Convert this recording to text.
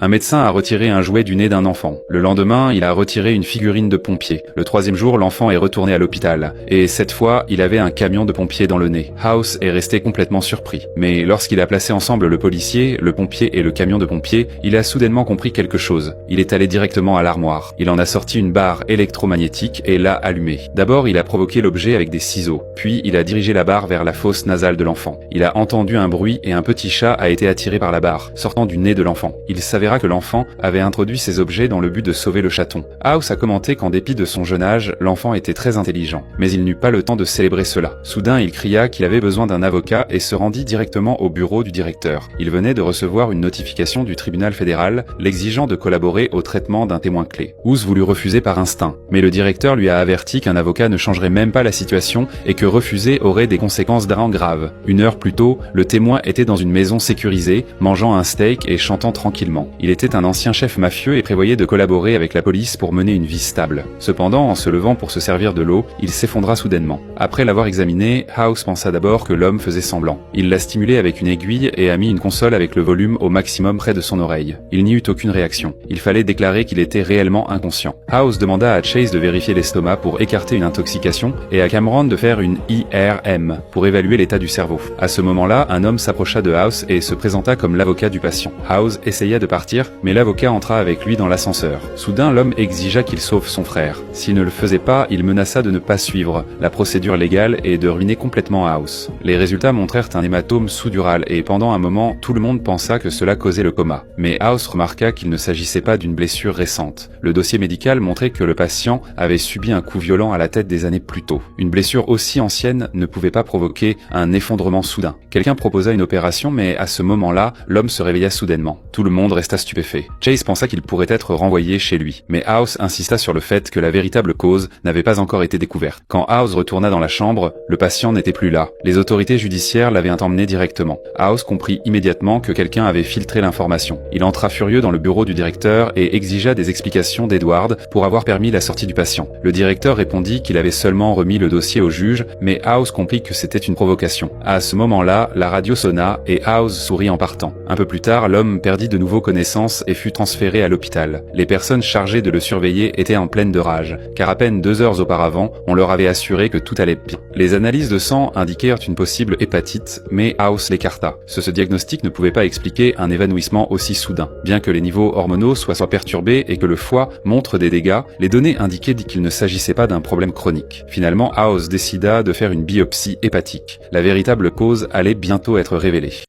Un médecin a retiré un jouet du nez d'un enfant. Le lendemain, il a retiré une figurine de pompier. Le troisième jour, l'enfant est retourné à l'hôpital. Et cette fois, il avait un camion de pompier dans le nez. House est resté complètement surpris. Mais lorsqu'il a placé ensemble le policier, le pompier et le camion de pompier, il a soudainement compris quelque chose. Il est allé directement à l'armoire. Il en a sorti une barre électromagnétique et l'a allumée. D'abord, il a provoqué l'objet avec des ciseaux. Puis, il a dirigé la barre vers la fosse nasale de l'enfant. Il a entendu un bruit et un petit chat a été attiré par la barre, sortant du nez de l'enfant. Il s'avéra que l'enfant avait introduit ces objets dans le but de sauver le chaton. House a commenté qu'en dépit de son jeune âge, l'enfant était très intelligent, mais il n'eut pas le temps de célébrer cela. Soudain, il cria qu'il avait besoin d'un avocat et se rendit directement au bureau du directeur. Il venait de recevoir une notification du tribunal fédéral l'exigeant de collaborer au traitement d'un témoin clé. House voulut refuser par instinct, mais le directeur lui a averti qu'un avocat ne changerait même pas la situation et que refuser aurait des conséquences graves. Une heure plus tôt, le témoin était dans une maison sécurisée, mangeant un steak et chantant tranquillement. Il était un ancien chef mafieux et prévoyait de collaborer avec la police pour mener une vie stable. Cependant, en se levant pour se servir de l'eau, il s'effondra soudainement. Après l'avoir examiné, House pensa d'abord que l'homme faisait semblant. Il l'a stimulé avec une aiguille et a mis une console avec le volume au maximum près de son oreille. Il n'y eut aucune réaction. Il fallait déclarer qu'il était réellement inconscient. House demanda à Chase de vérifier l'estomac pour écarter une intoxication et à Cameron de faire une IRM pour évaluer l'état du cerveau. À ce moment-là, un homme s'approcha de House et se présenta comme l'avocat du patient. House essaya de partir, mais l'avocat entra avec lui dans l'ascenseur. Soudain, l'homme exigea qu'il sauve son frère. S'il ne le faisait pas, il menaça de ne pas suivre la procédure légale et de ruiner complètement House. Les résultats montrèrent un hématome sous-dural et pendant un moment, tout le monde pensa que cela causait le coma. Mais House remarqua qu'il ne s'agissait pas d'une blessure récente. Le dossier médical montrait que le patient avait subi un coup violent à la tête des années plus tôt. Une blessure aussi ancienne ne pouvait pas provoquer un effondrement soudain. Quelqu'un proposa une opération, mais à ce moment-là, l'homme se réveilla soudainement. Tout le monde resta stupéfait. Chase pensa qu'il pourrait être renvoyé chez lui, mais House insista sur le fait que la véritable cause n'avait pas encore été découverte. Quand House retourna dans la chambre, le patient n'était plus là. Les autorités judiciaires l'avaient emmené directement. House comprit immédiatement que quelqu'un avait filtré l'information. Il entra furieux dans le bureau du directeur et exigea des explications d'Edward pour avoir permis la sortie du patient. Le directeur répondit qu'il avait seulement remis le dossier au juge, mais House comprit que c'était une provocation. À ce moment-là, la radio sonna et House sourit en partant. Un peu plus tard, l'homme perdit de nouveau connaissance et fut transféré à l'hôpital. Les personnes chargées de le surveiller étaient en pleine de rage, car à peine 2 heures auparavant, on leur avait assuré que tout allait bien. Les analyses de sang indiquèrent une possible hépatite, mais House l'écarta. Ce diagnostic ne pouvait pas expliquer un évanouissement aussi soudain. Bien que les niveaux hormonaux soient perturbés et que le foie montre des dégâts, les données indiquaient qu'il ne s'agissait pas d'un problème chronique. Finalement, House décida de faire une biopsie hépatique. La véritable cause allait bientôt être révélée.